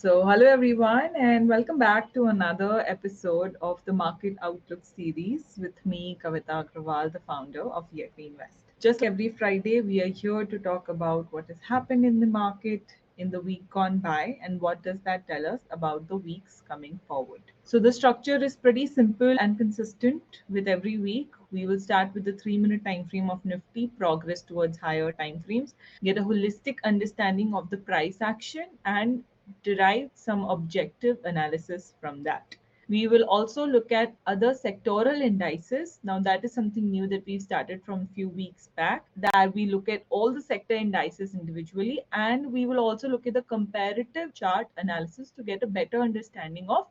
So, hello everyone, and welcome back to another episode of the Market Outlook series with me, Kavita Agrawal, the founder of EFI Invest. Just every Friday, we are here to talk about what has happened in the market in the week gone by and what does that tell us about the weeks coming forward. So, the structure is pretty simple and consistent with every week. We will start with the 3 minute time frame of Nifty, progress towards higher time frames, get a holistic understanding of the price action, and derive some objective analysis from that. We will also look at other sectoral indices. Now, that is something new that we've started from a few weeks back, that we look at all the sector indices individually, and we will also look at the comparative chart analysis to get a better understanding of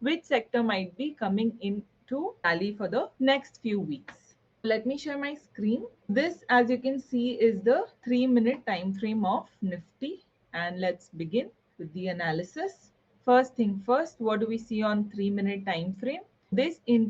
which sector might be coming into rally for the next few weeks. Let me share my screen. This, as you can see, is the 3 minute time frame of Nifty, and let's begin with the analysis. First thing first, what do we see on 3 minute time frame? This is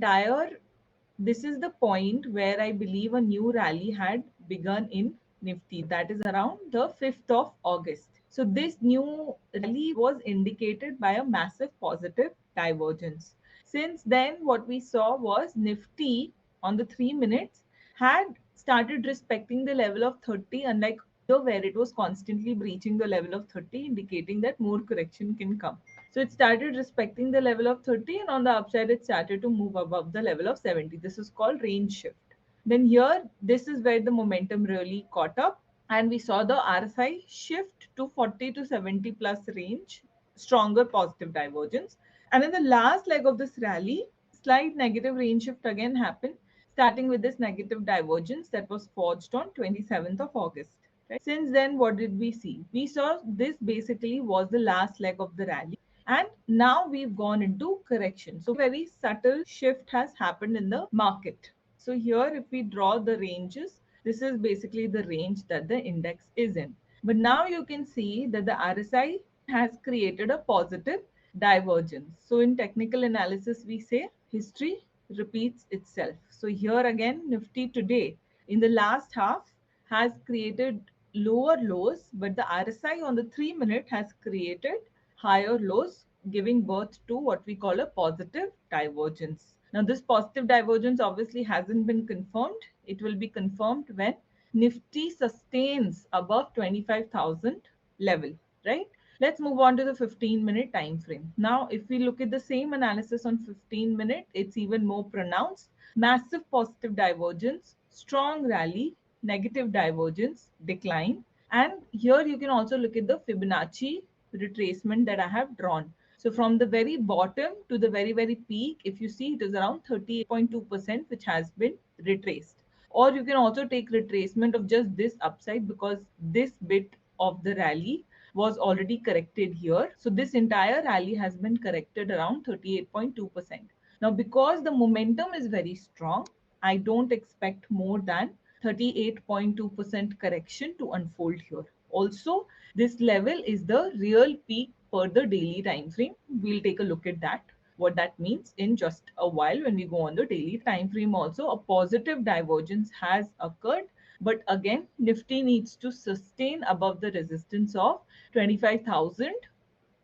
the point where I believe a new rally had begun in Nifty. That is around the 5th of August. So this new rally was indicated by a massive positive divergence. Since then, what we saw was Nifty on the 3 minutes had started respecting the level of 30, unlike where it was constantly breaching the level of 30, indicating that more correction can come. So it started respecting the level of 30, and on the upside, it started to move above the level of 70. This is called range shift. Then here, this is where the momentum really caught up, and we saw the RSI shift to 40 to 70 plus range, stronger positive divergence. And in the last leg of this rally, slight negative range shift again happened, starting with this negative divergence that was forged on 27th of August. Right? Since then, what did we see? We saw this basically was the last leg of the rally, and now we've gone into correction. So very subtle shift has happened in the market. So here, if we draw the ranges, this is basically the range that the index is in. But now you can see that the RSI has created a positive divergence. So in technical analysis, we say history repeats itself. So here again, Nifty today in the last half has created lower lows, but the RSI on the 3 minute has created higher lows, giving birth to what we call a positive divergence. Now, this positive divergence obviously hasn't been confirmed. It will be confirmed when Nifty sustains above 25,000 level, right? Let's move on to the 15-minute time frame. Now, if we look at the same analysis on 15-minute, it's even more pronounced. Massive positive divergence, strong rally, negative divergence, decline. And here you can also look at the Fibonacci retracement that I have drawn. So from the very bottom to the very peak, if you see, it is around 38.2%, which has been retraced. Or you can also take retracement of just this upside, because this bit of the rally was already corrected here. So this entire rally has been corrected around 38.2%. Now, because the momentum is very strong, I don't expect more than 38.2% correction to unfold here. Also, this level is the real peak per the daily time frame. We'll take a look at that, what that means in just a while when we go on the daily time frame. Also, a positive divergence has occurred, but again, Nifty needs to sustain above the resistance of 25,000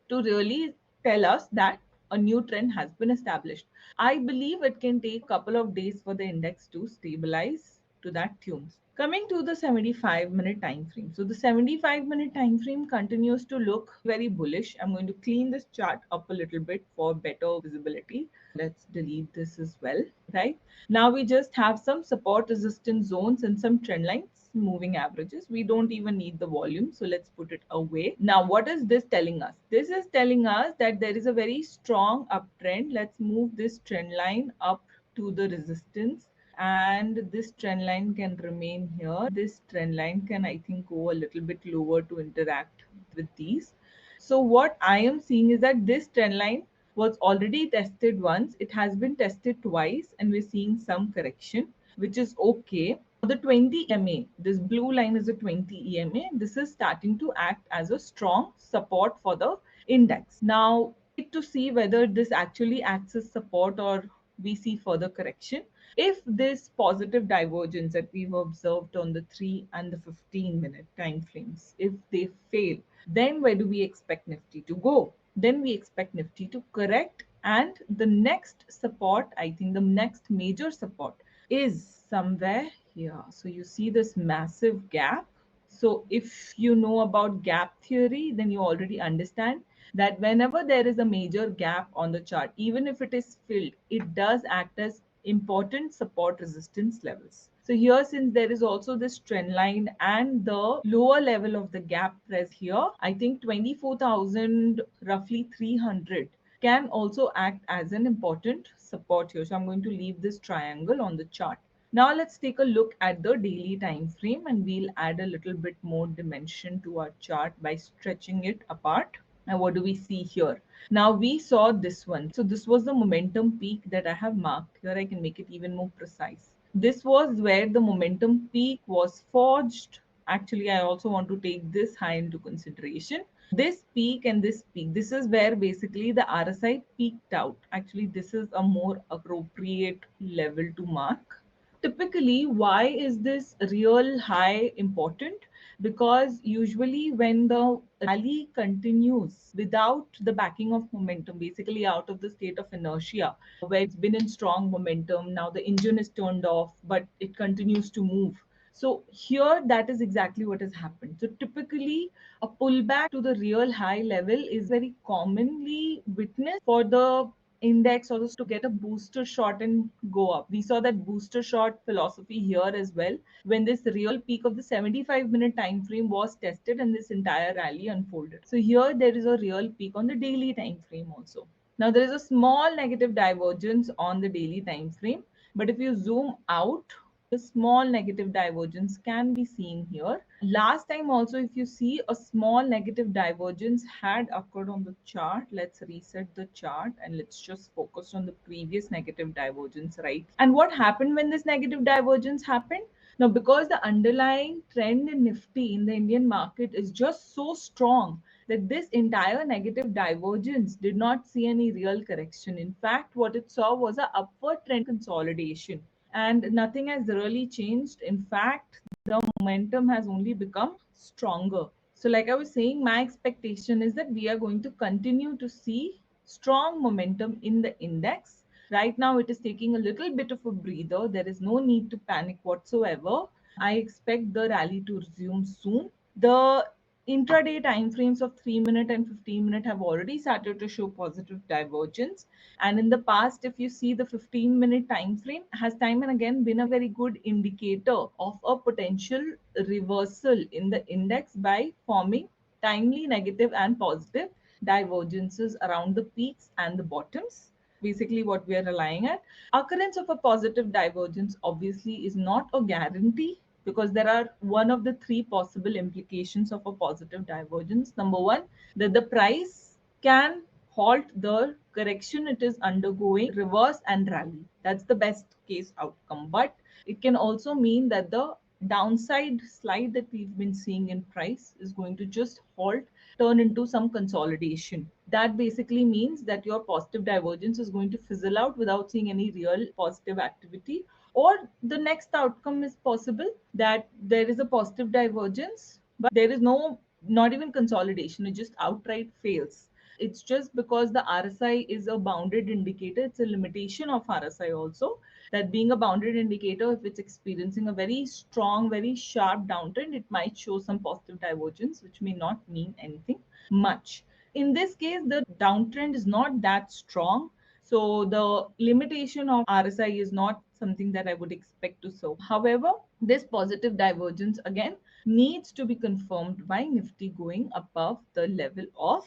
to really tell us that a new trend has been established. I believe it can take a couple of days for the index to stabilize to that tune. Coming to the 75-minute time frame. So the 75-minute time frame continues to look very bullish. I'm going to clean this chart up a little bit for better visibility. Let's delete this as well, right? Now we just have some support resistance zones and some trend lines, moving averages. We don't even need the volume, so let's put it away. Now, what is this telling us? This is telling us that there is a very strong uptrend. Let's move this trend line up to the resistance, and this trend line can remain here. This trend line can, I think, go a little bit lower to interact with these. So what I am seeing is that this trend line was already tested once. It has been tested twice, and we're seeing some correction, which is okay. The 20 EMA, this blue line is a 20 EMA. This is starting to act as a strong support for the index. Now, to see whether this actually acts as support or we see further correction. If this positive divergence that we've observed on the 3 and the 15-minute time frames, if they fail, then where do we expect Nifty to go? then we expect Nifty to correct. And the next support, I think the next major support is somewhere here. So you see this massive gap. So if you know about gap theory, then you already understand that whenever there is a major gap on the chart, even if it is filled, it does act as important support resistance levels. So here, since there is also this trend line and the lower level of the gap press here, I think 24,000 roughly 300 can also act as an important support here. So I'm going to leave this triangle on the chart. Now let's take a look at the daily time frame, and we'll add a little bit more dimension to our chart by stretching it apart. And what do we see here? Now we saw this one. So this was the momentum peak that I have marked. Here I can make it even more precise. This was where the momentum peak was forged. Actually, I also want to take this high into consideration. This peak and this peak, this is where basically the RSI peaked out. Actually, this is a more appropriate level to mark. Typically, why is this real high important? Because usually when the rally continues without the backing of momentum, basically out of the state of inertia, where it's been in strong momentum, now the engine is turned off, but it continues to move. So here, that is exactly what has happened. So typically, a pullback to the real high level is very commonly witnessed for the index or to get a booster shot and go up. We saw that booster shot philosophy here as well when this real peak of the 75-minute time frame was tested and this entire rally unfolded. So here there is a real peak on the daily time frame also. Now there is a small negative divergence on the daily time frame, but if you zoom out, a small negative divergence can be seen here. Last time also, if you see, a small negative divergence had occurred on the chart. Let's reset the chart and let's just focus on the previous negative divergence, right? And what happened when this negative divergence happened? Now, because the underlying trend in Nifty in the Indian market is just so strong that this entire negative divergence did not see any real correction. In fact, what it saw was an upward trend consolidation, and nothing has really changed. In fact, the momentum has only become stronger. So, like I was saying, my expectation is that we are going to continue to see strong momentum in the index. Right now, it is taking a little bit of a breather. There is no need to panic whatsoever. I expect the rally to resume soon. The intraday timeframes of 3 minute and 15 minute have already started to show positive divergence. And in the past, if you see, the 15-minute time frame has time and again been a very good indicator of a potential reversal in the index by forming timely negative and positive divergences around the peaks and the bottoms. Basically, what we are relying at. Occurrence of a positive divergence obviously is not a guarantee, because there are one of the three possible implications of a positive divergence. Number one, that the price can halt the correction it is undergoing, reverse and rally. That's the best case outcome. But it can also mean that the downside slide that we've been seeing in price is going to just halt, turn into some consolidation. That basically means that your positive divergence is going to fizzle out without seeing any real positive activity. Or the next outcome is possible that there is a positive divergence, but there is not even consolidation, it just outright fails. It's just because the RSI is a bounded indicator. It's a limitation of RSI also, that being a bounded indicator, if it's experiencing a very strong, very sharp downtrend, it might show some positive divergence, which may not mean anything much. In this case, the downtrend is not that strong. So the limitation of RSI is not something that I would expect to show. However, this positive divergence again needs to be confirmed by Nifty going above the level of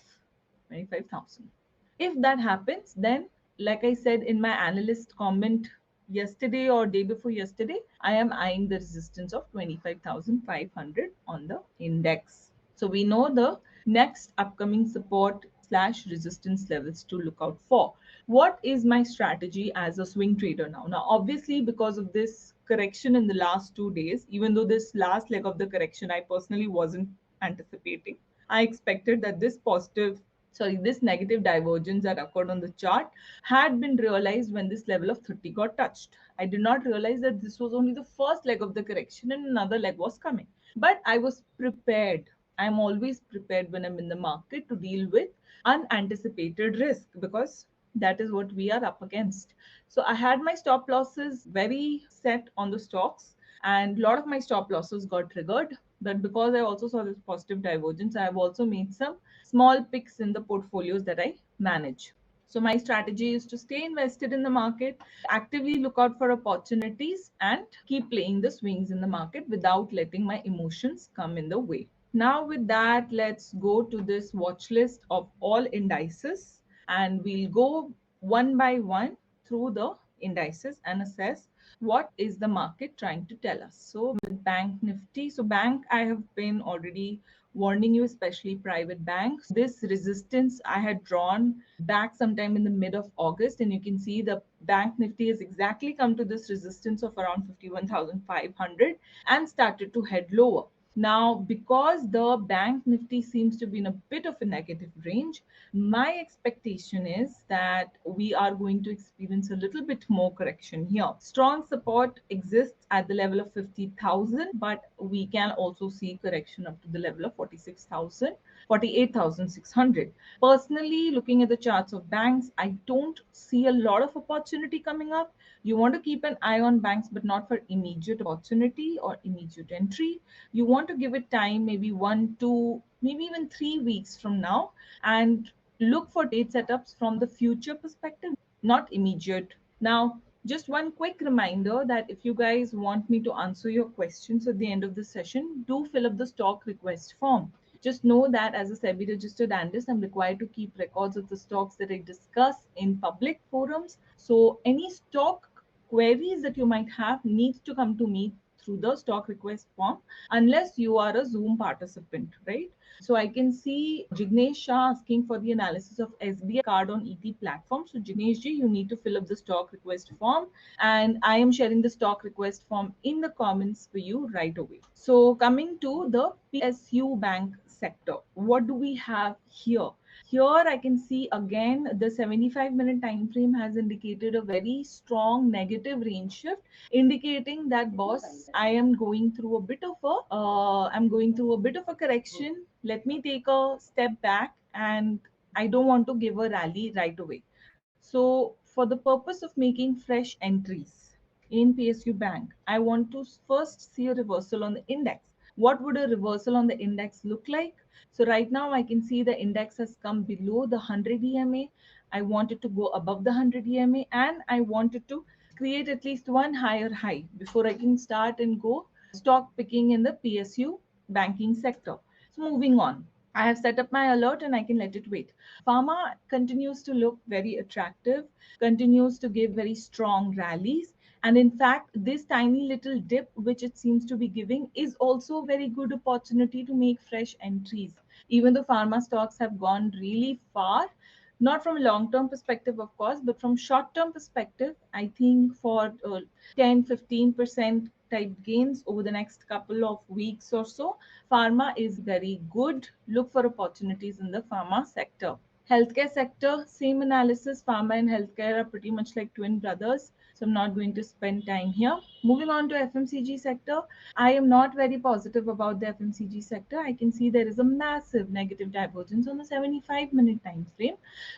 25,000. If that happens, then, like I said in my analyst comment yesterday or day before yesterday, I am eyeing the resistance of 25,500 on the index. So we know the next upcoming support slash resistance levels to look out for. What is my strategy as a swing trader now? Now, obviously, because of this correction in the last 2 days, even though this last leg of the correction I personally wasn't anticipating, I expected that this negative divergence that occurred on the chart had been realized when this level of 30 got touched. I did not realize that this was only the first leg of the correction and another leg was coming. But I was prepared. I'm always prepared when I'm in the market to deal with unanticipated risk, because that is what we are up against. So I had my stop losses very set on the stocks, and a lot of my stop losses got triggered. But because I also saw this positive divergence, I have also made some small picks in the portfolios that I manage. So my strategy is to stay invested in the market, actively look out for opportunities, and keep playing the swings in the market without letting my emotions come in the way. Now, with that, let's go to this watch list of all indices, and we'll go one by one through the indices and assess what is the market trying to tell us. So with Bank Nifty, so bank, I have been already warning you, especially private banks. This resistance I had drawn back sometime in the mid of August, and you can see the Bank Nifty has exactly come to this resistance of around 51,500 and started to head lower. Now, because the Bank Nifty seems to be in a bit of a negative range, my expectation is that we are going to experience a little bit more correction here. Strong support exists at the level of 50,000, but we can also see correction up to the level of 46,000, 48,600. Personally, looking at the charts of banks, I don't see a lot of opportunity coming up. You want to keep an eye on banks, but not for immediate opportunity or immediate entry. You want to give it time, maybe 1, 2, maybe even 3 weeks from now, and look for date setups from the future perspective, not immediate. Now, just one quick reminder that if you guys want me to answer your questions at the end of the session, do fill up the stock request form. Just know that as a SEBI registered analyst, I'm required to keep records of the stocks that I discuss in public forums. So any stock queries that you might have needs to come to me through the stock request form, unless you are a Zoom participant, right? So I can see Jignesh Shah asking for the analysis of SBI card on ET platform. So Jignesh ji, you need to fill up the stock request form, and I am sharing the stock request form in the comments for you right away. So coming to the PSU bank sector, what do we have here? Here I can see again the 75-minute time frame has indicated a very strong negative range shift, indicating that boss, I am going through a bit of a correction. Let me take a step back, and I don't want to give a rally right away. So for the purpose of making fresh entries in PSU Bank, I want to first see a reversal on the index. What would a reversal on the index look like? So right now I can see the index has come below the 100 EMA. I wanted to go above the 100 EMA, and I wanted to create at least one higher high before I can start and go stock picking in the PSU banking sector. So moving on, I have set up my alert and I can let it wait. Pharma continues to look very attractive, continues to give very strong rallies. And in fact, this tiny little dip, which it seems to be giving, is also a very good opportunity to make fresh entries. Even though pharma stocks have gone really far, not from a long term perspective, of course, but from short term perspective, I think for 10-15% type gains over the next couple of weeks or so, pharma is very good. Look for opportunities in the pharma sector. Healthcare sector, same analysis. Pharma and healthcare are pretty much like twin brothers. So I'm not going to spend time here. Moving on to FMCG sector, I am not very positive about the FMCG sector. I can see there is a massive negative divergence on the 75-minute time frame.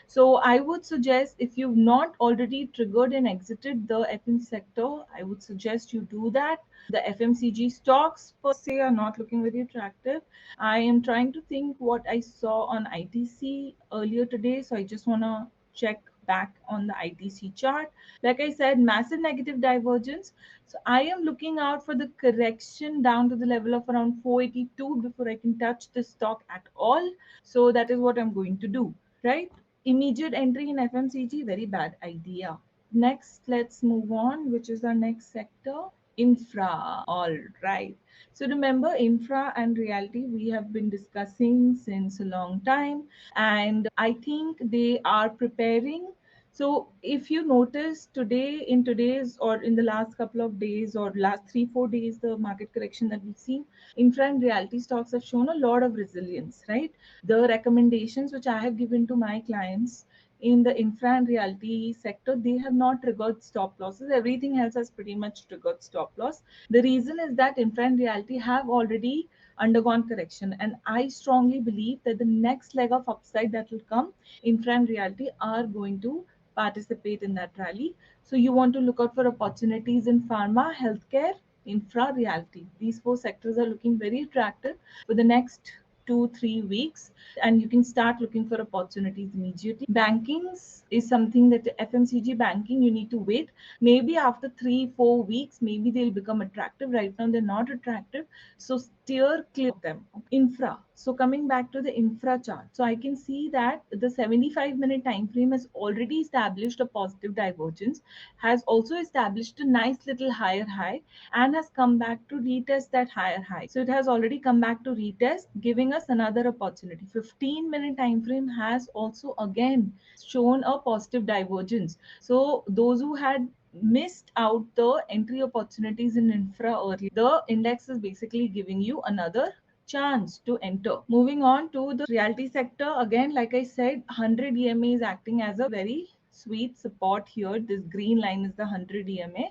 So I would suggest, if you've not already triggered and exited the FMCG sector, I would suggest you do that. The FMCG stocks per se are not looking very attractive. I am trying to think what I saw on ITC earlier today. So I just want to check back on the ITC chart. Like I said, massive negative divergence. So I am looking out for the correction down to the level of around 482 before I can touch the stock at all. So that is what I'm going to do, right? Immediate entry in FMCG, very bad idea. Next, let's move on, which is our next sector. Infra. All right. So remember, infra and reality we have been discussing since a long time, and I think they are preparing. So if you notice today, in today's or in the last couple of days or last 3-4 days, the market correction that we've seen, infra and reality stocks have shown a lot of resilience, right? The recommendations which I have given to my clients in the infra and reality sector, they have not triggered stop losses. Everything else has pretty much triggered stop loss. The reason is that infra and reality have already undergone correction, and I strongly believe that the next leg of upside that will come, Infra and Realty are going to participate in that rally. So you want to look out for opportunities in pharma, healthcare, Infra, Realty. These four sectors are looking very attractive for the next 2-3 weeks, and you can start looking for opportunities immediately. Bankings is something that FMCG banking, you need to wait. Maybe after 3-4 weeks, maybe they'll become attractive. Right now, they're not attractive. So steer clear of them. Infra. So coming back to the infra chart. So I can see that the 75-minute time frame has already established a positive divergence, has also established a nice little higher high, and has come back to retest that higher high. So it has already come back to retest, giving us another opportunity. 15-minute time frame has also again shown a positive divergence. So those who had missed out the entry opportunities in infra early, the index is basically giving you another chance to enter. Moving on to the realty sector, again, like I said, 100 EMA is acting as a very sweet support here. This green line is the 100 EMA,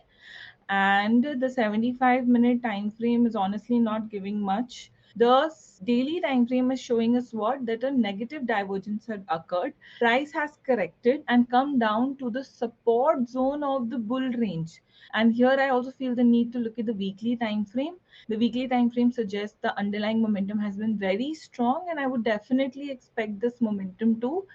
and the 75-minute time frame is honestly not giving much. The daily time frame is showing us what, that a negative divergence had occurred, price has corrected and come down to the support zone of the bull range. And here I also feel the need to look at the weekly time frame. The weekly time frame suggests the underlying momentum has been very strong, and I would definitely expect this momentum to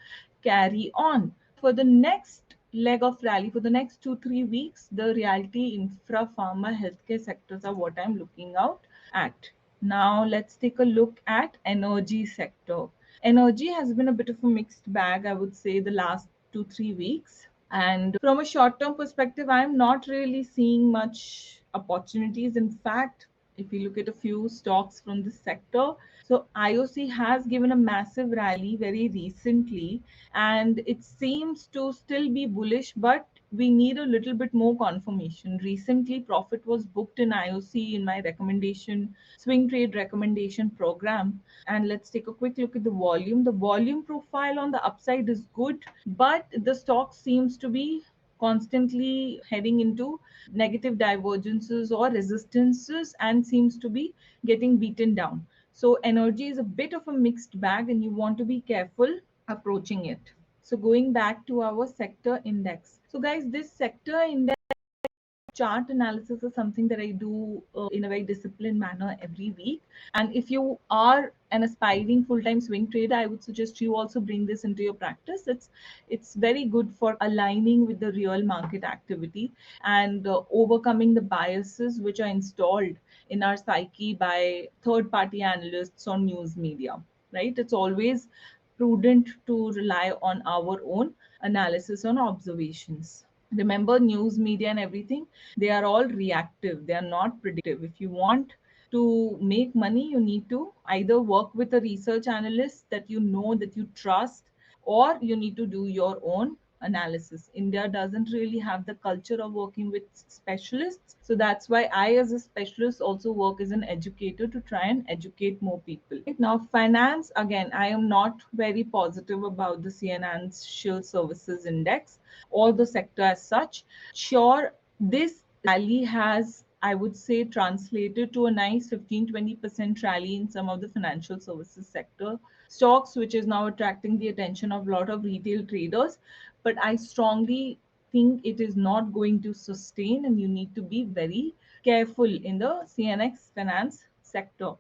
carry on for the next leg of rally. For the next 2-3 weeks, the reality, infra, pharma, healthcare sectors are what I'm looking out at. Now let's take a look at energy sector. Energy has been a bit of a mixed bag, I would say, the last 2-3 weeks. And from a short term perspective, I'm not really seeing much opportunities. In fact, if you look at a few stocks from this sector, so IOC has given a massive rally very recently, and it seems to still be bullish, but we need a little bit more confirmation. Recently, profit was booked in IOC in my recommendation, swing trade recommendation program. And let's take a quick look at the volume. The volume profile on the upside is good, but the stock seems to be constantly heading into negative divergences or resistances and seems to be getting beaten down. So energy is a bit of a mixed bag, and you want to be careful approaching it. So going back to our sector index. So guys, this sector index chart analysis is something that I do in a very disciplined manner every week. And if you are an aspiring full-time swing trader, I would suggest you also bring this into your practice. It's very good for aligning with the real market activity and overcoming the biases which are installed in our psyche by third-party analysts or news media. Right? It's always prudent to rely on our own analysis on observations. Remember, news media and everything, they are all reactive, they are not predictive. If you want to make money, you need to either work with a research analyst that you know, that you trust, or you need to do your own analysis. India doesn't really have the culture of working with specialists, so that's why I as a specialist also work as an educator to try and educate more people. Now finance, again, I am not very positive about the financial services index or the sector as such. Sure, this rally has, I would say, translated to a nice 15-20% rally in some of the financial services sector stocks, which is now attracting the attention of a lot of retail traders. But I strongly think it is not going to sustain, and you need to be very careful in the CNX finance sector.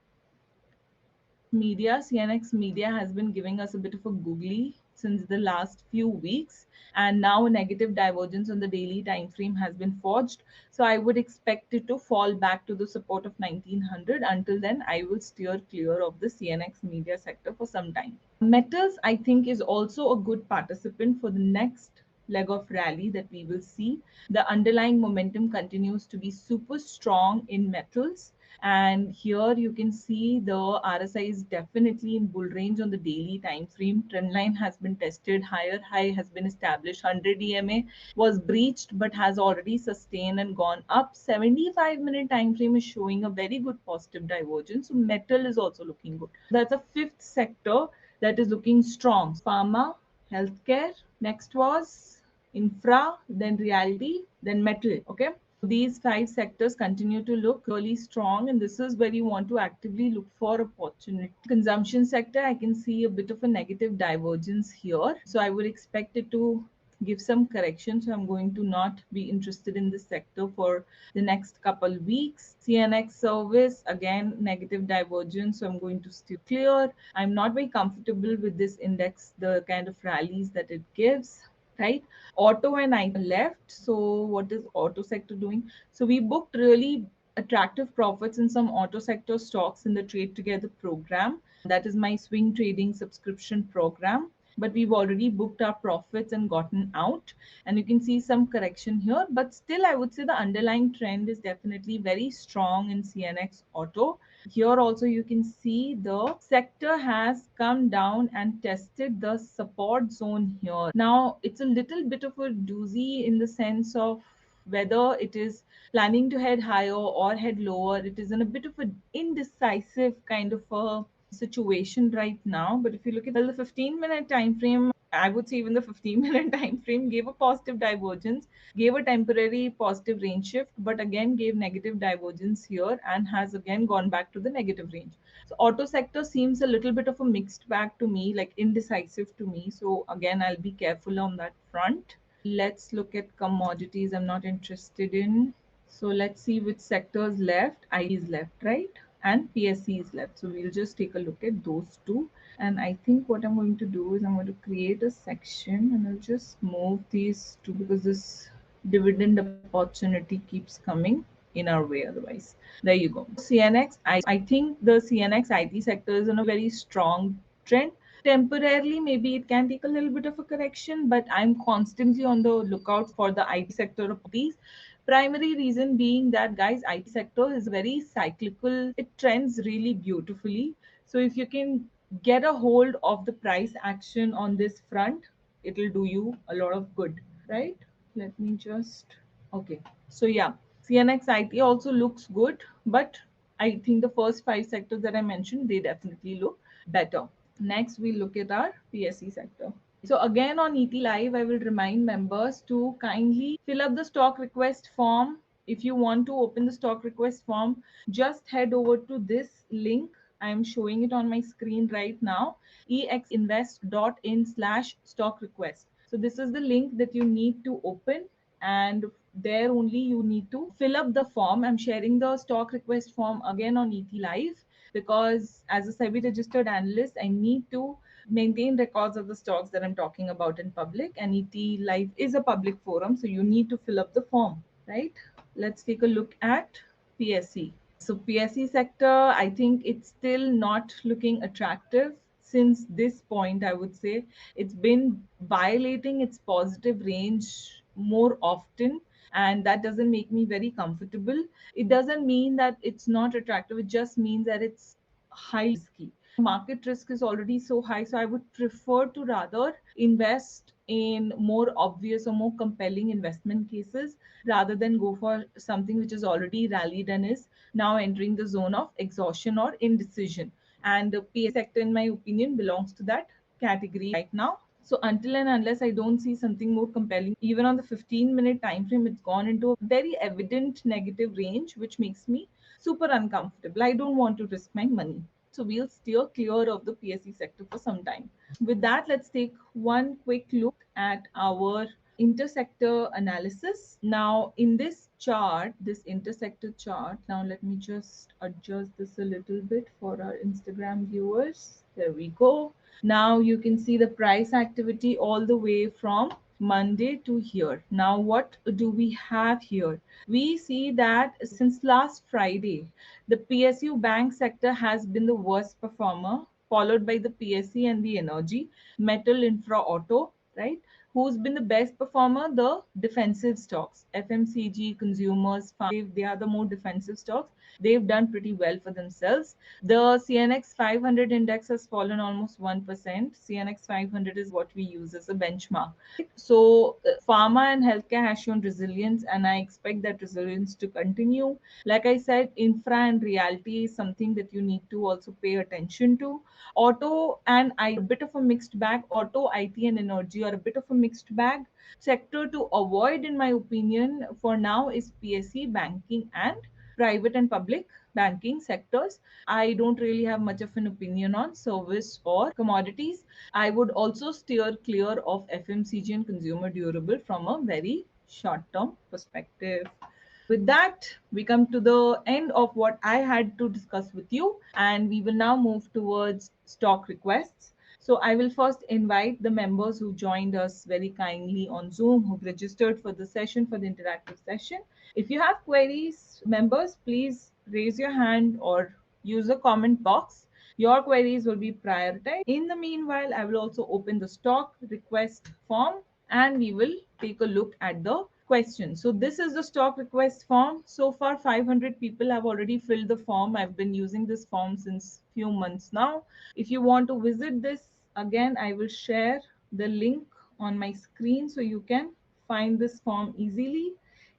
CNX media has been giving us a bit of a googly since the last few weeks, and now a negative divergence on the daily time frame has been forged. So I would expect it to fall back to the support of 1900. Until then, I will steer clear of the CNX media sector for some time. Metals, I think, is also a good participant for the next leg of rally that we will see. The underlying momentum continues to be super strong in metals, and here you can see the RSI is definitely in bull range on the daily time frame. Trend line has been tested, higher high has been established, 100 EMA was breached but has already sustained and gone up. 75-minute time frame is showing a very good positive divergence, so metal is also looking good. That's a fifth sector that is looking strong. Pharma, healthcare, next was infra, then reality, then metal. Okay, These five sectors continue to look really strong, and this is where you want to actively look for opportunity. Consumption sector, I can see a bit of a negative divergence here. So I would expect it to give some correction. So I'm going to not be interested in this sector for the next couple weeks. CNX service, again, negative divergence. So I'm going to steer clear. I'm not very comfortable with this index, the kind of rallies that it gives, right? Auto and I left. So what is auto sector doing? So we booked really attractive profits in some auto sector stocks in the Trade Together program. That is my swing trading subscription program. But we've already booked our profits and gotten out. And you can see some correction here. But still, I would say the underlying trend is definitely very strong in CNX Auto. Here also you can see the sector has come down and tested the support zone here. Now it's a little bit of a doozy in the sense of whether it is planning to head higher or head lower. It is in a bit of an indecisive kind of a situation right now. But if you look at the 15-minute time frame, I would say even the 15-minute time frame gave a positive divergence, gave a temporary positive range shift, but again gave negative divergence here and has again gone back to the negative range. So auto sector seems a little bit of a mixed bag to me, like indecisive to me. So again, I'll be careful on that front. Let's look at commodities. I'm not interested in. So let's see which sectors left. IT is left, right? And PSC is left. So we'll just take a look at those two. And I think what I'm going to do is I'm going to create a section and I'll just move these two because this dividend opportunity keeps coming in our way otherwise. There you go. CNX, I think the CNX IT sector is in a very strong trend. Temporarily, maybe it can take a little bit of a correction, but I'm constantly on the lookout for the IT sector opportunities. Primary reason being that, guys, IT sector is very cyclical. It trends really beautifully. So if you can get a hold of the price action on this front, it'll do you a lot of good, right? Let me just, okay. So yeah, CNX IT also looks good, but I think the first five sectors that I mentioned, they definitely look better. Next, we look at our PSE sector. So again on ET Live, I will remind members to kindly fill up the stock request form. If you want to open the stock request form, just head over to this link. I am showing it on my screen right now, exinvest.in/stock request. So this is the link that you need to open, and there only you need to fill up the form. I'm sharing the stock request form again on ET Live because as a SEBI registered analyst, I need to maintain records of the stocks that I'm talking about in public, and ET Live is a public forum, so you need to fill up the form, right? Let's take a look at PSE. So PSE sector, I think it's still not looking attractive since this point. I would say it's been violating its positive range more often, and that doesn't make me very comfortable. It doesn't mean that it's not attractive, it just means that it's high risky. Market risk is already so high, so I would prefer to rather invest in more obvious or more compelling investment cases rather than go for something which is already rallied and is now entering the zone of exhaustion or indecision. And the PA sector, in my opinion, belongs to that category right now. So until and unless I don't see something more compelling, even on the 15-minute time frame, it's gone into a very evident negative range, which makes me super uncomfortable. I don't want to risk my money. So we'll steer clear of the PSE sector for some time. With that, let's take one quick look at our intersector analysis. Now, in this chart, this intersector chart, now let me just adjust this a little bit for our Instagram viewers. There we go. Now you can see the price activity all the way from Monday to here. Now, what do we have here? We see that since last Friday, the PSU bank sector has been the worst performer, followed by the PSC and the energy, metal, infra, auto, right? Who's been the best performer? The defensive stocks, FMCG, consumers, they are the more defensive stocks. They've done pretty well for themselves. The CNX 500 index has fallen almost 1%. CNX 500 is what we use as a benchmark. So pharma and healthcare has shown resilience, and I expect that resilience to continue. Like I said, infra and reality is something that you need to also pay attention to. Auto and I, a bit of a mixed bag. Auto, IT, and energy are a bit of a mixed mixed bag. Sector to avoid, in my opinion, for now is PSE, banking, and private and public banking sectors. I don't really have much of an opinion on service or commodities. I would also steer clear of FMCG and consumer durable from a very short term perspective. With that, we come to the end of what I had to discuss with you, and we will now move towards stock requests. So, I will first invite the members who joined us very kindly on Zoom, who registered for the session, for the interactive session. If you have queries, members, please raise your hand or use the comment box. Your queries will be prioritized. In the meanwhile, I will also open the stock request form and we will take a look at the question. So this is the stock request form. So far 500 people have already filled the form. I've been using this form since few months now. If you want to visit this again, I will share the link on my screen so you can find this form easily.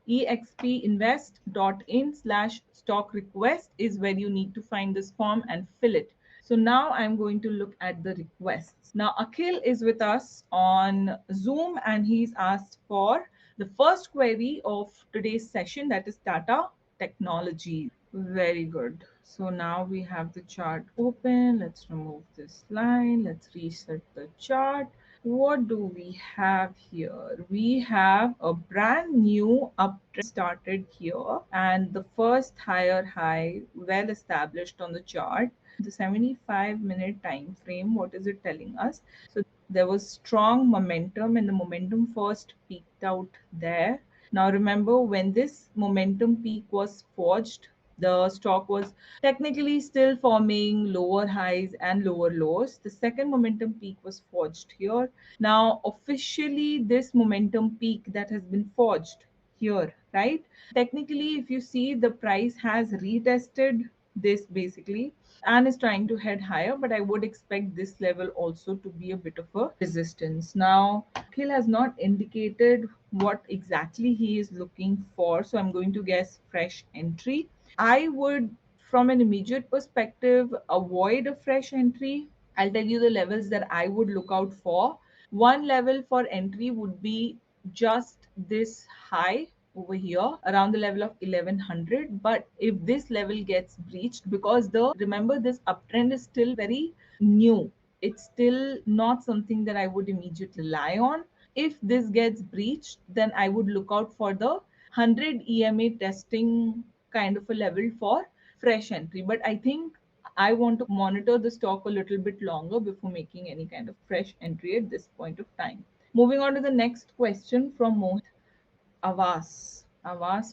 expinvest.in/stock request is where you need to find this form and fill it. So now I'm going to look at the requests. Now Akhil is with us on Zoom and he's asked for the first query of today's session, that is Tata Technology. Very good. So now we have the chart open. Let's remove this line. Let's reset the chart. What do we have here? We have a brand new uptrend started here, and the first higher high well established on the chart. The 75-minute time frame, what is it telling us? So there was strong momentum, and the momentum first peaked out there. Now remember, when this momentum peak was forged, the stock was technically still forming lower highs and lower lows. The second momentum peak was forged here. Now officially this momentum peak that has been forged here, right? Technically, if you see, the price has retested this basically and is trying to head higher, but I would expect this level also to be a bit of a resistance. Now Akhil has not indicated what exactly he is looking for, so I'm going to guess fresh entry. I would, from an immediate perspective, avoid a fresh entry. I'll tell you the levels that I would look out for. One level for entry would be just this high over here around the level of 1100. But if this level gets breached, because the remember, this uptrend is still very new, it's still not something that I would immediately rely on. If this gets breached, then I would look out for the 100 EMA testing kind of a level for fresh entry. But I think I want to monitor the stock a little bit longer before making any kind of fresh entry at this point of time. Moving on to the next question from Mohit. Avas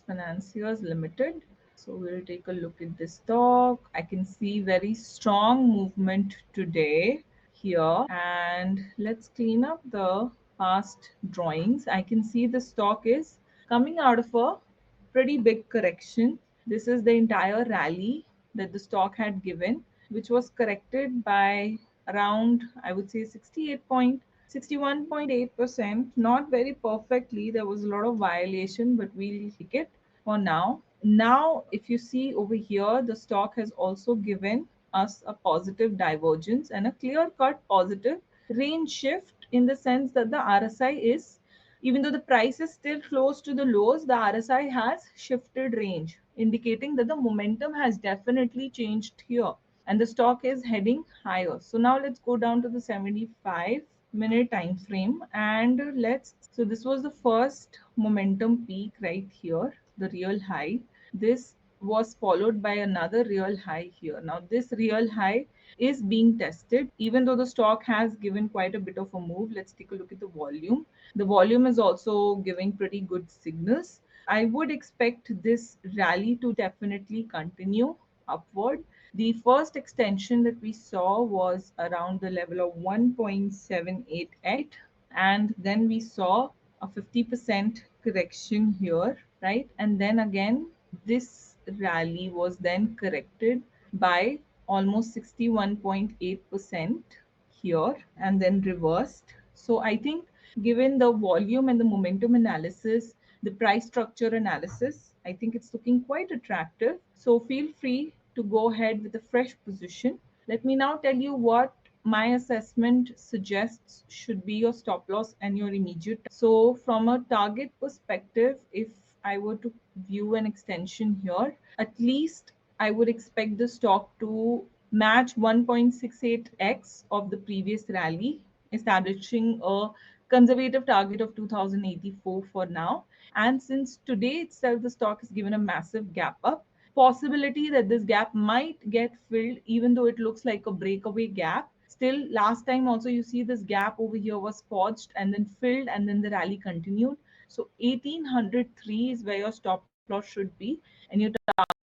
Financiers Limited. So we'll take a look at this stock. I can see very strong movement today here. And let's clean up the past drawings. I can see the stock is coming out of a pretty big correction. This is the entire rally that the stock had given, which was corrected by around, I would say, 61.8%. Not very perfectly. There was a lot of violation, but we'll take it for now. Now, if you see over here, the stock has also given us a positive divergence and a clear-cut positive range shift, in the sense that the RSI is, even though the price is still close to the lows, the RSI has shifted range, indicating that the momentum has definitely changed here and the stock is heading higher. So now let's go down to the 75-minute time frame and so this was the first momentum peak right here, the real high. This was followed by another real high here. Now this real high is being tested, even though the stock has given quite a bit of a move. Let's take a look at the volume. The volume is also giving pretty good signals. I would expect this rally to definitely continue upward. The first extension that we saw was around the level of 1.788, and then we saw a 50% correction here, right? And then again, this rally was then corrected by almost 61.8% here and then reversed. So I think, given the volume and the momentum analysis, the price structure analysis, I think it's looking quite attractive. So feel free to go ahead with a fresh position. Let me now tell you what my assessment suggests should be your stop loss and your immediate. So from a target perspective, if I were to view an extension here, at least I would expect the stock to match 1.68x of the previous rally, establishing a conservative target of 2084 for now. And since today itself the stock has given a massive gap up, possibility that this gap might get filled even though it looks like a breakaway gap. Still, last time also you see this gap over here was forged and then filled and then the rally continued. So 1803 is where your stop loss should be, and your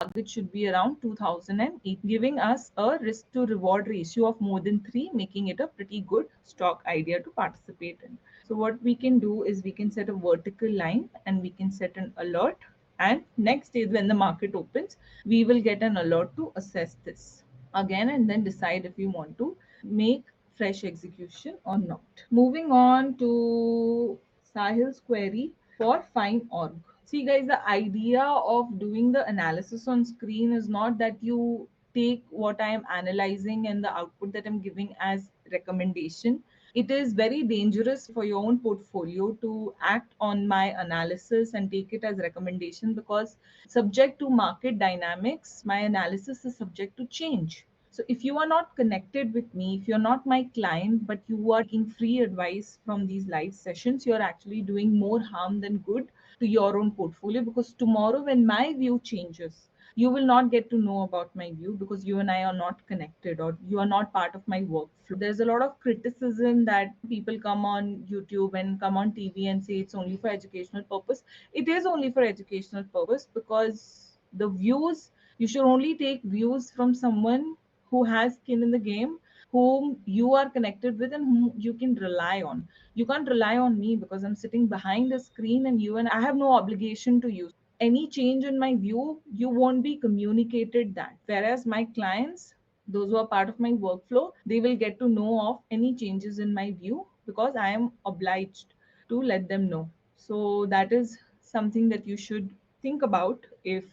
target should be around 2008, giving us a risk to reward ratio of more than 3, making it a pretty good stock idea to participate in. So what we can do is we can set a vertical line and we can set an alert, and next day when the market opens we will get an alert to assess this again and then decide if we want to make fresh execution or not. Moving on to Sahil's query for FINEORG. See guys, the idea of doing the analysis on screen is not that you take what I am analyzing and the output that I'm giving as recommendation. It is very dangerous for your own portfolio to act on my analysis and take it as recommendation, because subject to market dynamics, my analysis is subject to change. So if you are not connected with me, if you're not my client, but you are taking free advice from these live sessions, you're actually doing more harm than good to your own portfolio, because tomorrow when my view changes, you will not get to know about my view because you and I are not connected or you are not part of my workflow. There's a lot of criticism that people come on YouTube and come on TV and say it's only for educational purpose. It is only for educational purpose because the views, you should only take views from someone who has skin in the game, whom you are connected with and whom you can rely on. You can't rely on me because I'm sitting behind a screen and you and I have no obligation to you. Any change in my view, you won't be communicated that. Whereas my clients, those who are part of my workflow, they will get to know of any changes in my view because I am obliged to let them know. So that is something that you should think about if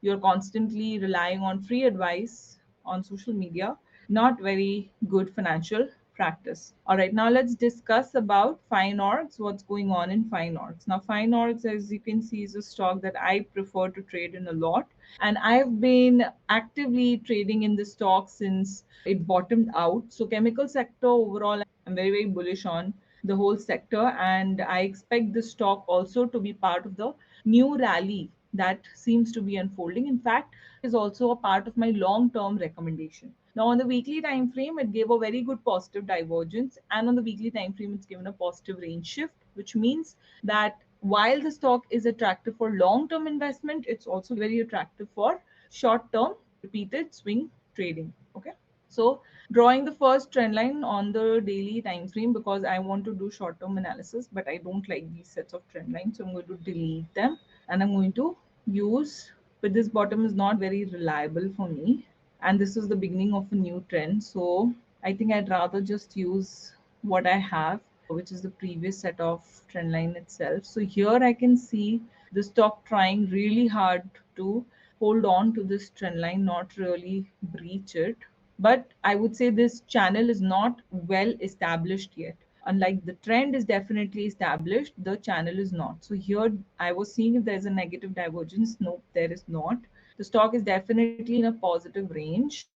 you're constantly relying on free advice on social media. Not very good financial practice. All right, now let's discuss about FINEORGs, what's going on in FINEORGs. Now, FINEORGs, as you can see, is a stock that I prefer to trade in a lot. And I've been actively trading in this stock since it bottomed out. So chemical sector overall, I'm very, very bullish on the whole sector. And I expect this stock also to be part of the new rally that seems to be unfolding. In fact, is also a part of my long-term recommendation. Now, on the weekly time frame, it gave a very good positive divergence, and on the weekly time frame, it's given a positive range shift, which means that while the stock is attractive for long-term investment, it's also very attractive for short-term repeated swing trading. Okay. So drawing the first trend line on the daily time frame, because I want to do short-term analysis, but I don't like these sets of trend lines. So I'm going to delete them and I'm going to use, but this bottom is not very reliable for me. And this is the beginning of a new trend. So I think I'd rather just use what I have, which is the previous set of trend line itself. So here I can see the stock trying really hard to hold on to this trend line, not really breach it. But I would say this channel is not well established yet. Unlike the trend is definitely established, the channel is not. So here I was seeing if there's a negative divergence. Nope, there is not. The stock is definitely in a positive range.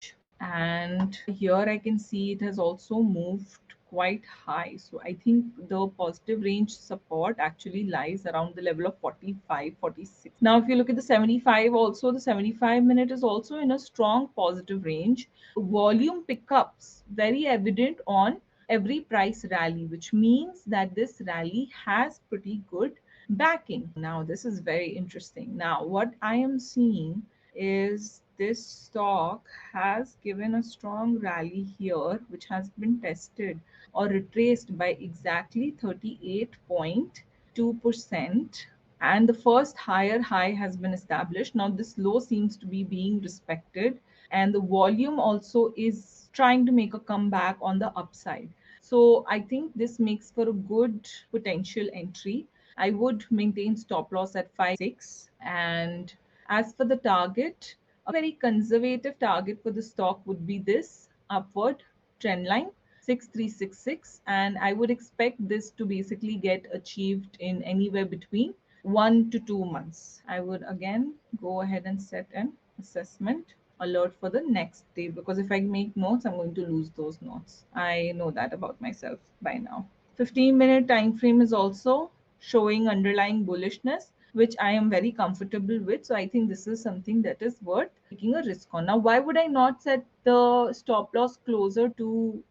And here I can see it has also moved quite high. So I think the positive range support actually lies around the level of 45, 46. Now, if you look at the 75 also, the 75-minute is also in a strong positive range. Volume pickups very evident on every price rally, which means that this rally has pretty good backing. Now, this is very interesting. Now, what I am seeing is this stock has given a strong rally here, which has been tested or retraced by exactly 38.2%. And the first higher high has been established. Now, this low seems to be being respected, and the volume also is trying to make a comeback on the upside. So I think this makes for a good potential entry. I would maintain stop loss at 5.6. And as for the target, a very conservative target for the stock would be this upward trend line, 6366, and I would expect this to basically get achieved in anywhere between 1 to 2 months. I would again go ahead and set an assessment alert for the next day, because if I make notes, I'm going to lose those notes. I know that about myself by now. 15-minute time frame is also showing underlying bullishness, which I am very comfortable with. So I think this is something that is worth taking a risk on. Now, why would I not set the stop loss closer to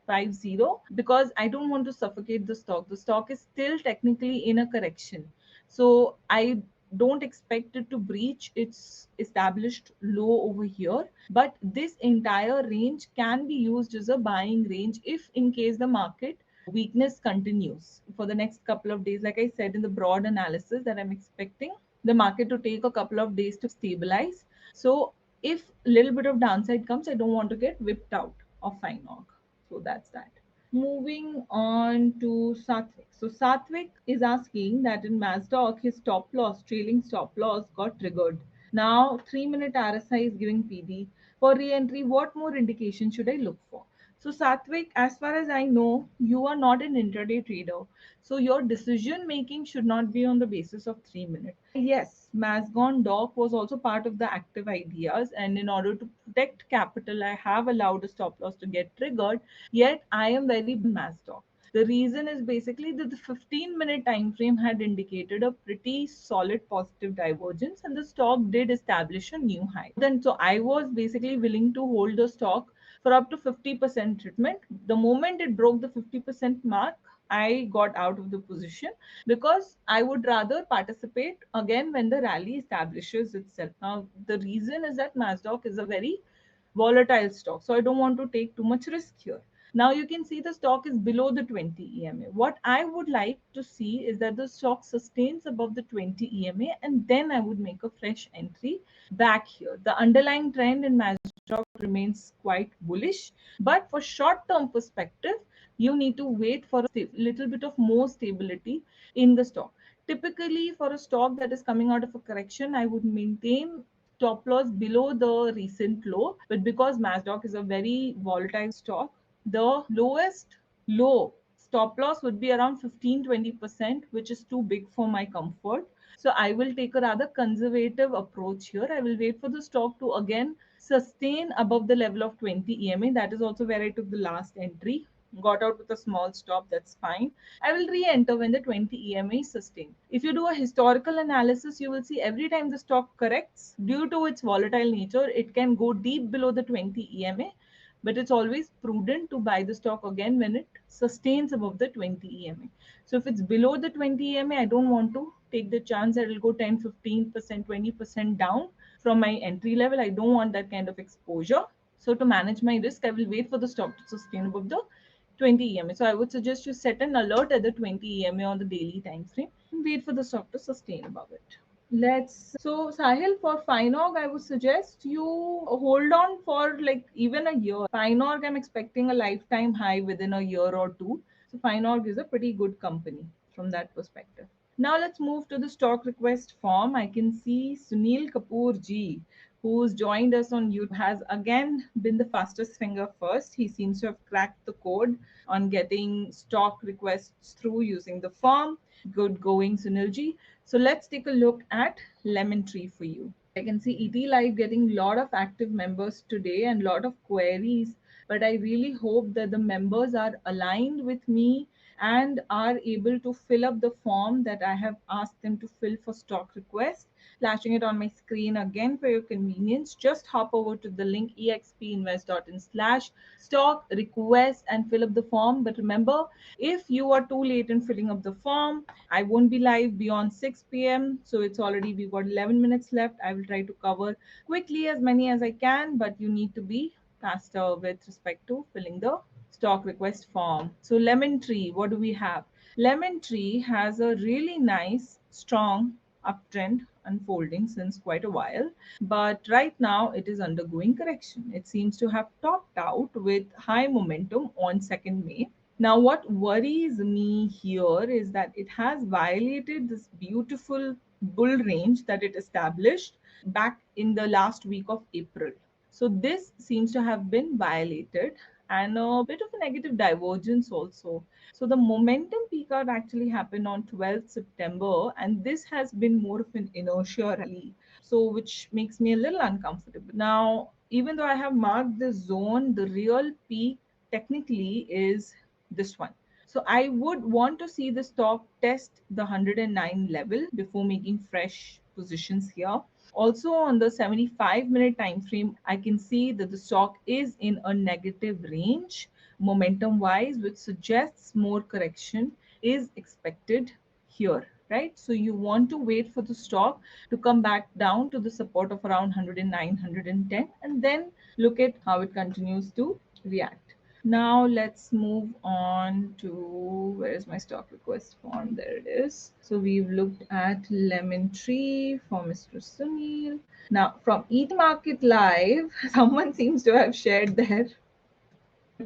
50? Because I don't want to suffocate the stock. The stock is still technically in a correction. So I don't expect it to breach its established low over here. But this entire range can be used as a buying range if in case the market weakness continues for the next couple of days. Like I said in the broad analysis, that I'm expecting the market to take a couple of days to stabilize. So if a little bit of downside comes, I don't want to get whipped out of FINEORG. So that's that. Moving on to Satvik. So Satvik is asking that in MAZDOCK, his stop loss, trailing stop loss got triggered. Now 3-minute RSI is giving PD. For re-entry, what more indication should I look for? So Satvik, as far as I know, you are not an intraday trader. So your decision making should not be on the basis of 3 minutes. Yes, Mazgon Doc was also part of the active ideas, and in order to protect capital, I have allowed a stop loss to get triggered. Yet I am very MAZDOC. The reason is basically that the 15-minute time frame had indicated a pretty solid positive divergence, and the stock did establish a new high. Then, so I was basically willing to hold the stock for up to 50% treatment. The moment it broke the 50% mark, I got out of the position because I would rather participate again when the rally establishes itself. Now, the reason is that MAZDOC is a very volatile stock, so I don't want to take too much risk here. Now you can see the stock is below the 20 EMA. What I would like to see is that the stock sustains above the 20 EMA, and then I would make a fresh entry back here. The underlying trend in MAZDOC remains quite bullish, but for short-term perspective, you need to wait for a little bit of more stability in the stock. Typically, for a stock that is coming out of a correction, I would maintain stop loss below the recent low. But because MAZDOC is a very volatile stock, the lowest low stop loss would be around 15-20%, which is too big for my comfort. So I will take a rather conservative approach here. I will wait for the stock to again sustain above the level of 20 EMA. That is also where I took the last entry. Got out with a small stop, that's fine. I will re-enter when the 20 EMA is sustained. If you do a historical analysis, you will see every time the stock corrects, due to its volatile nature, it can go deep below the 20 EMA, but it's always prudent to buy the stock again when it sustains above the 20 EMA. So if it's below the 20 EMA, I don't want to take the chance that it'll go 10, 15%, 20% down from my entry level. I don't want that kind of exposure. So to manage my risk, I will wait for the stock to sustain above the 20 EMA. So I would suggest you set an alert at the 20 EMA on the daily time frame and wait for the stock to sustain above it. So Sahil, for FINEORG, I would suggest you hold on for like even a year. FINEORG, I'm expecting a lifetime high within a year or two. So FINEORG is a pretty good company from that perspective. Now let's move to the stock request form. I can see Sunil Kapoor ji, who's joined us on YouTube, has again been the fastest finger first. He seems to have cracked the code on getting stock requests through using the form. Good going, Sunil ji. So let's take a look at Lemon Tree for you. I can see ET Live getting a lot of active members today and a lot of queries, but I really hope that the members are aligned with me and are able to fill up the form that I have asked them to fill for stock request. Flashing it on my screen again for your convenience. Just hop over to the link expinvest.in/stock request and fill up the form. But remember, if you are too late in filling up the form, I won't be live beyond 6 p.m. So we've got 11 minutes left. I will try to cover quickly as many as I can, but you need to be faster with respect to filling the stock request form. So Lemon Tree, what do we have? Lemon Tree has a really nice, strong uptrend unfolding since quite a while, but right now it is undergoing correction. It seems to have topped out with high momentum on 2nd May. Now, what worries me here is that it has violated this beautiful bull range that it established back in the last week of April. So this seems to have been violated, and a bit of a negative divergence also. So the momentum peak out actually happened on 12th September, and this has been more of an inertia rally, so which makes me a little uncomfortable. Now, even though I have marked this zone, the real peak technically is this one. So I would want to see the stock test the 109 level before making fresh positions here. Also on the 75-minute time frame, I can see that the stock is in a negative range momentum wise, which suggests more correction is expected here, right? So you want to wait for the stock to come back down to the support of around 109, 110, and then look at how it continues to react. Now let's move on to, where is my stock request form? There it is. So we've looked at Lemon Tree for Mr. Sunil. Now from ET Market Live, someone seems to have shared their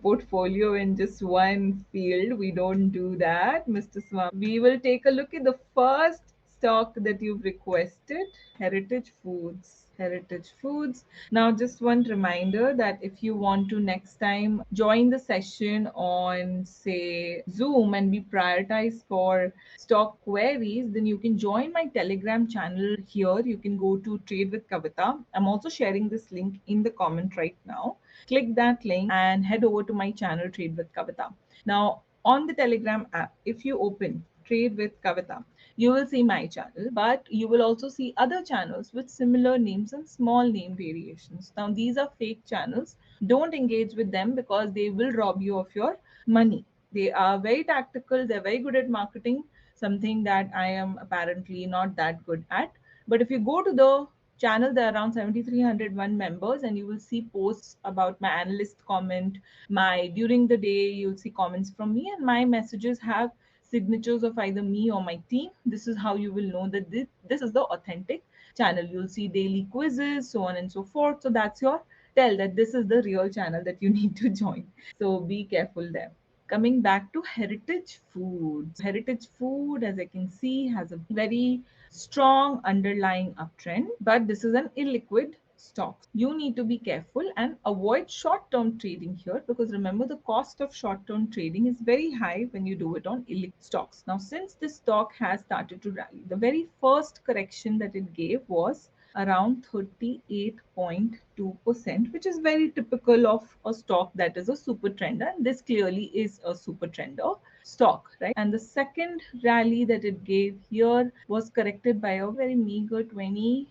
portfolio in just one field. We don't do that, Mr. Swam. We will take a look at the first stock that you've requested, Heritage Foods. Heritage Foods. Now, just one reminder that if you want to next time join the session on, say, Zoom and be prioritized for stock queries, then you can join my Telegram channel here. You can go to Trade with Kavita. I'm also sharing this link in the comment right now. Click that link and head over to my channel Trade with Kavita. Now, on the Telegram app, if you open Trade with Kavita, you will see my channel, but you will also see other channels with similar names and small name variations. Now, these are fake channels. Don't engage with them because they will rob you of your money. They are very tactical, they're very good at marketing, something that I am apparently not that good at. But if you go to the channel, there are around 7,301 members, and you will see posts about my analyst comment, my during the day you'll see comments from me, and my messages have signatures of either me or my team. This is how you will know that this is the authentic channel. You'll see daily quizzes, so on and so forth. So that's your tell that this is the real channel that you need to join. So be careful there. Coming back to Heritage Foods. Heritage Food, as I can see, has a very strong underlying uptrend, but this is an illiquid stock. You need to be careful and avoid short-term trading here, because remember, the cost of short-term trading is very high when you do it on illiquid stocks. Now, since this stock has started to rally, the very first correction that it gave was around 38.2%, which is very typical of a stock that is a super trender. And this clearly is a super trender stock, right? And the second rally that it gave here was corrected by a very meager 23%.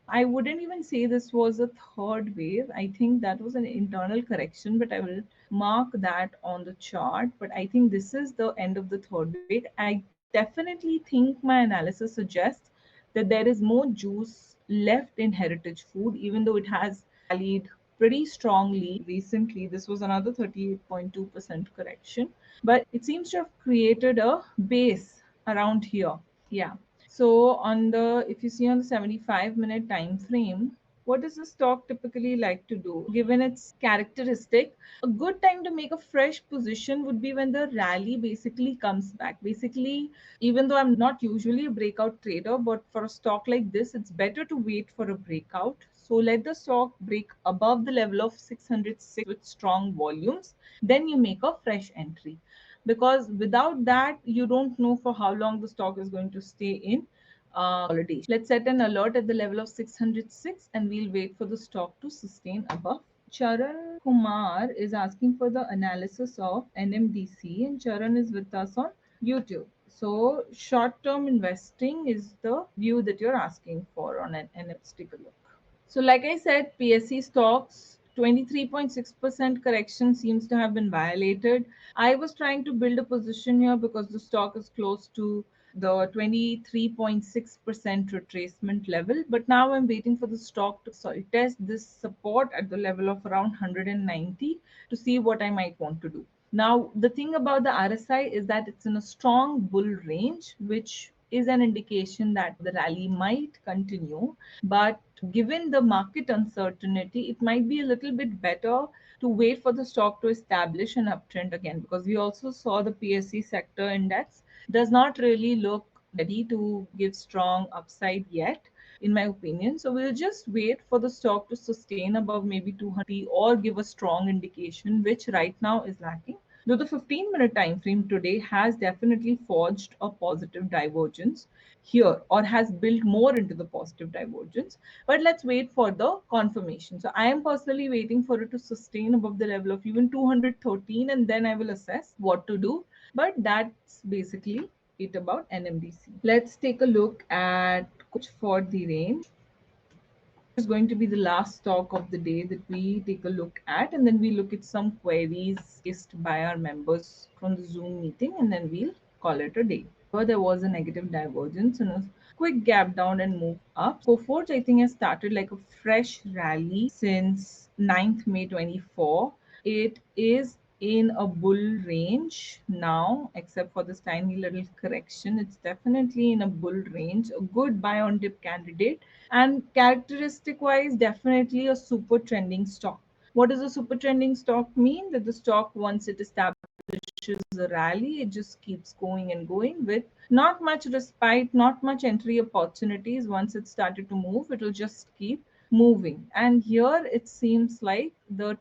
I wouldn't even say this was a third wave. I think that was an internal correction, but I will mark that on the chart. But I think this is the end of the third wave. I definitely think my analysis suggests that there is more juice left in Heritage Food, even though it has rallied pretty strongly recently. This was another 38.2% correction, but it seems to have created a base around here. Yeah. So on the, if you see on the 75-minute time frame, what does the stock typically like to do? Given its characteristic, a good time to make a fresh position would be when the rally basically comes back. Basically, even though I'm not usually a breakout trader, but for a stock like this, it's better to wait for a breakout. So let the stock break above the level of 606 with strong volumes, then you make a fresh entry. Because without that, you don't know for how long the stock is going to stay in consolidation. Let's set an alert at the level of 606 and we'll wait for the stock to sustain above. Charan Kumar is asking for the analysis of NMDC, and Charan is with us on YouTube. So short-term investing is the view that you're asking for on an NMDC. Let's take a look. So like I said, PSE stocks, 23.6% correction seems to have been violated. I was trying to build a position here because the stock is close to the 23.6% retracement level. But now I'm waiting for the stock to test this support at the level of around 190 to see what I might want to do. Now, the thing about the RSI is that it's in a strong bull range, which is an indication that the rally might continue. But given the market uncertainty, it might be a little bit better to wait for the stock to establish an uptrend again, because we also saw the PSE sector index does not really look ready to give strong upside yet. in my opinion. So we'll just wait for the stock to sustain above maybe 200 or give a strong indication, which right now is lacking. Though the 15-minute time frame today has definitely forged a positive divergence here, or has built more into the positive divergence, but let's wait for the confirmation. So I am personally waiting for it to sustain above the level of even 213, and then I will assess what to do. But that's basically it about NMDC. Let's take a look at for the range. Is going to be the last stock of the day that we take a look at, and then we look at some queries asked by our members from the Zoom meeting, and then we'll call it a day. So there was a negative divergence and a quick gap down and move up. COFORGE, I think, has started like a fresh rally since 9th May 24. It is in a bull range now, except for this tiny little correction. It's definitely in a bull range, a good buy on dip candidate, and characteristic wise, definitely a super trending stock. What does a super trending stock mean? That the stock, once it establishes a rally, it just keeps going and going with not much respite, not much entry opportunities. Once it started to move, it will just keep moving. And here it seems like the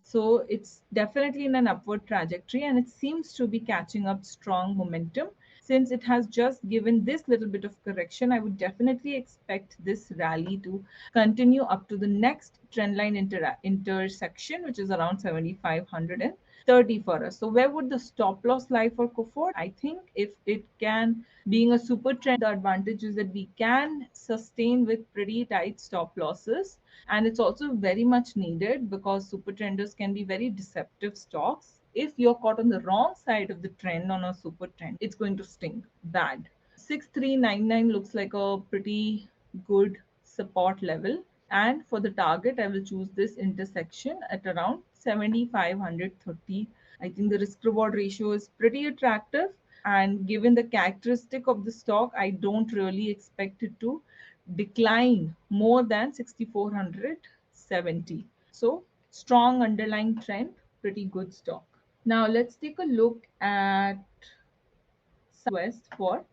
so it's definitely in an upward trajectory, and it seems to be catching up strong momentum. Since it has just given this little bit of correction, I would definitely expect this rally to continue up to the next trendline intersection, which is around 7,530 for us. So where would the stop loss lie for COFORGE? I think if it can, being a super trend, the advantage is that we can sustain with pretty tight stop losses. And it's also very much needed because super trenders can be very deceptive stocks. If you're caught on the wrong side of the trend on a super trend, it's going to sting bad. 6399 looks like a pretty good support level. And for the target, I will choose this intersection at around 7,530. I think the risk reward ratio is pretty attractive. And given the characteristic of the stock, I don't really expect it to decline more than 6,470. So strong underlying trend, pretty good stock. Now let's take a look at Southwest for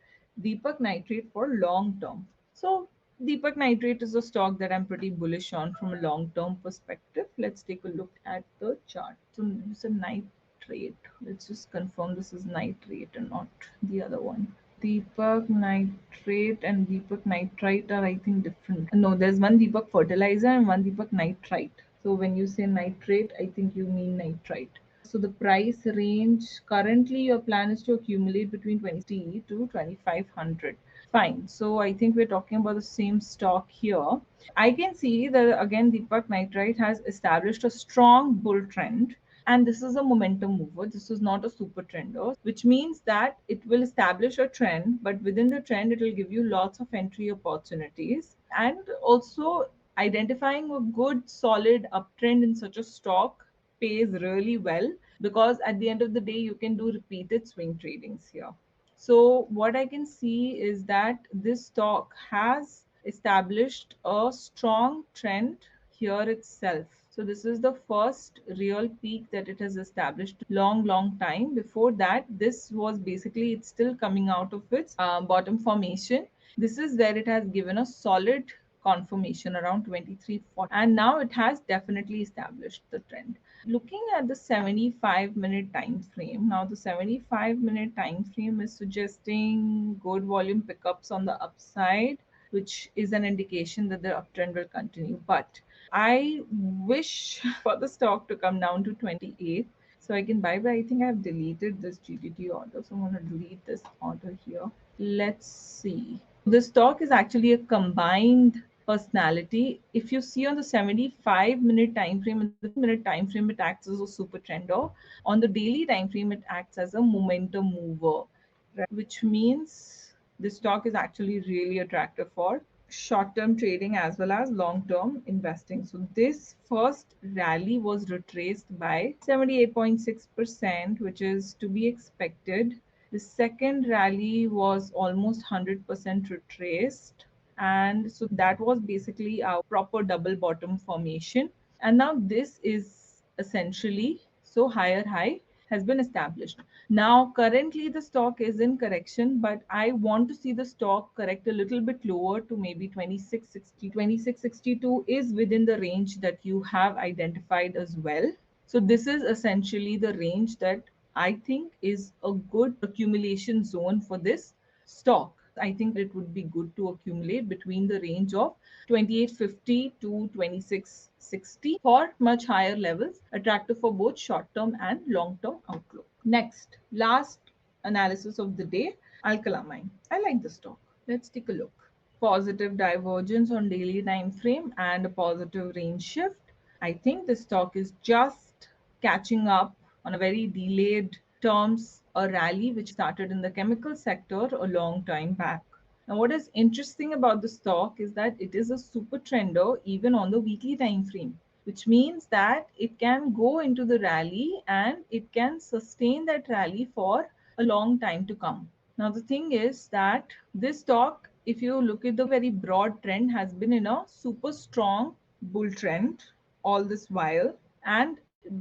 Deepak Nitrate for long term. So Deepak Nitrate is a stock that I'm pretty bullish on from a long term perspective. Let's take a look at the chart. So it's a nitrate. Let's just confirm this is nitrate and not the other one. Deepak Nitrate and Deepak Nitrite are, I think, different. No, there's one Deepak fertilizer and one Deepak Nitrite. So when you say nitrate, I think you mean nitrite. So the price range, currently your plan is to accumulate between 20 to 2,500. Fine. So I think we're talking about the same stock here. I can see that again, Deepak Nitrite has established a strong bull trend. And this is a momentum mover. This is not a super trender, which means that it will establish a trend, but within the trend, it will give you lots of entry opportunities. And also identifying a good solid uptrend in such a stock pays really well, because at the end of the day, you can do repeated swing tradings here. So what I can see is that this stock has established a strong trend here itself. So this is the first real peak that it has established long time. Before that, this was basically, it's still coming out of its bottom formation. This is where it has given a solid confirmation around 2340, and now it has definitely established the trend. Looking at the 75-minute time frame, now the 75-minute time frame is suggesting good volume pickups on the upside, which is an indication that the uptrend will continue. But I wish for the stock to come down to 28 so I can buy. But I think I've deleted this GTT order, so I'm going to delete this order here. Let's see. The stock is actually a combined personality. If you see on the 75-minute time frame, in the minute time frame, it acts as a super trender. On the daily time frame, it acts as a momentum mover, right? Which means the stock is actually really attractive for short-term trading as well as long-term investing. So this first rally was retraced by 78.6%, which is to be expected. The second rally was almost 100% retraced. And so that was basically our proper double bottom formation. And now this is essentially, so higher high has been established. Now, currently the stock is in correction, but I want to see the stock correct a little bit lower to maybe 2660. 2662 is within the range that you have identified as well. So this is essentially the range that I think is a good accumulation zone for this stock. I think it would be good to accumulate between the range of 2850 to 2660 for much higher levels, attractive for both short term and long term outlook. Next, last analysis of the day, ALKYLAMINE. I like the stock. Let's take a look. Positive divergence on daily time frame and a positive range shift. I think the stock is just catching up on a very delayed terms, a rally which started in the chemical sector a long time back. Now, what is interesting about the stock is that it is a super trender even on the weekly time frame, which means that it can go into the rally and it can sustain that rally for a long time to come. Now, the thing is that this stock, if you look at the very broad trend, has been in a super strong bull trend all this while, and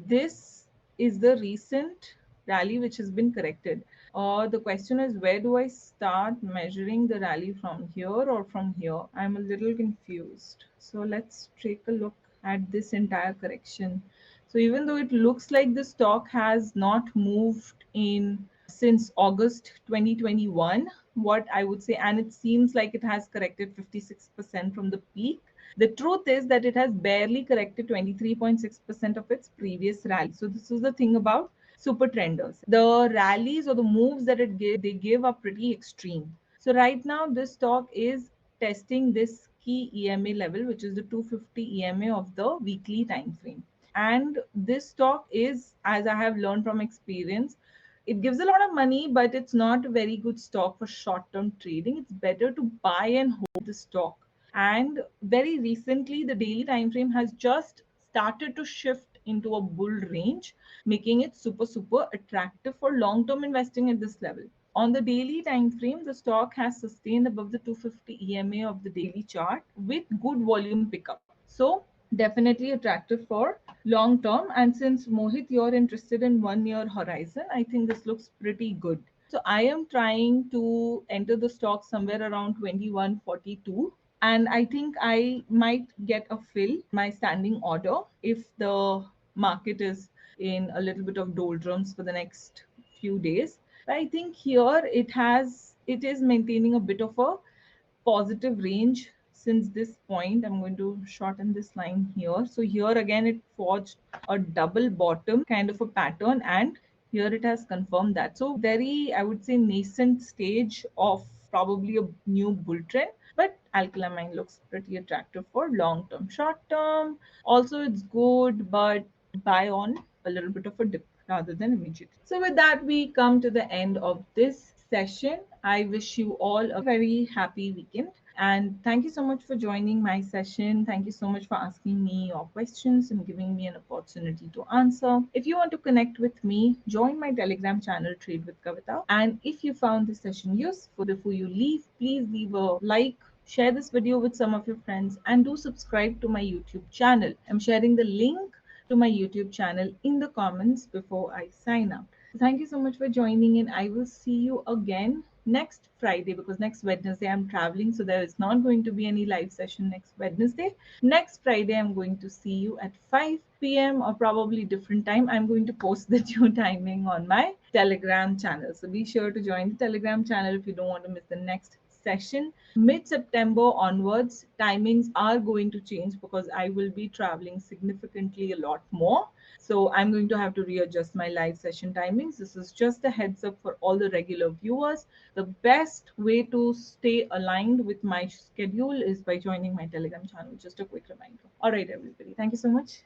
this is the recent rally which has been corrected. The question is, where do I start measuring the rally, from here or from here? I'm a little confused. So let's take a look at this entire correction. So even though it looks like the stock has not moved in since August 2021, what I would say, and it seems like it has corrected 56% from the peak. The truth is that it has barely corrected 23.6% of its previous rally. So this is the thing about super trenders. The rallies or the moves that they give are pretty extreme. So right now this stock is testing this key EMA level, which is the 250 EMA of the weekly time frame. And this stock is, as I have learned from experience, it gives a lot of money, but it's not a very good stock for short-term trading. It's better to buy and hold the stock. And very recently, the daily time frame has just started to shift into a bull range, making it super attractive for long-term investing at this level. On the daily time frame, the stock has sustained above the 250 EMA of the daily chart with good volume pickup. So definitely attractive for long term. And since Mohit, you're interested in 1 year horizon, I think this looks pretty good. So I am trying to enter the stock somewhere around 2142. And I think I might get a fill my standing order if the market is in a little bit of doldrums for the next few days. But I think here it is maintaining a bit of a positive range since this point. I'm going to shorten this line here. So here again, it forged a double bottom kind of a pattern, and here it has confirmed that. So very, I would say, nascent stage of probably a new bull trend, but alkylamine looks pretty attractive for long term. Short term also it's good, but buy on a little bit of a dip rather than immediate. So with that, we come to the end of this session. I wish you all a very happy weekend. And thank you so much for joining my session. Thank you so much for asking me your questions and giving me an opportunity to answer. If you want to connect with me, join my Telegram channel, Trade with Kavita. And if you found this session useful, before you leave, please leave a like, share this video with some of your friends, and do subscribe to my YouTube channel. I'm sharing the link to my YouTube channel in the comments before I sign out. Thank you so much for joining in. I will see you again next Friday, because next Wednesday I'm traveling, so there is not going to be any live session next Wednesday. Next Friday I'm going to see you at 5 p.m. or probably different time. I'm going to post the due timing on my Telegram channel. So be sure to join the Telegram channel if you don't want to miss the next session. Mid-September onwards, timings are going to change because I will be traveling significantly a lot more. So I'm going to have to readjust my live session timings. This is just a heads up for all the regular viewers. The best way to stay aligned with my schedule is by joining my Telegram channel. Just a quick reminder. All right, everybody. Thank you so much.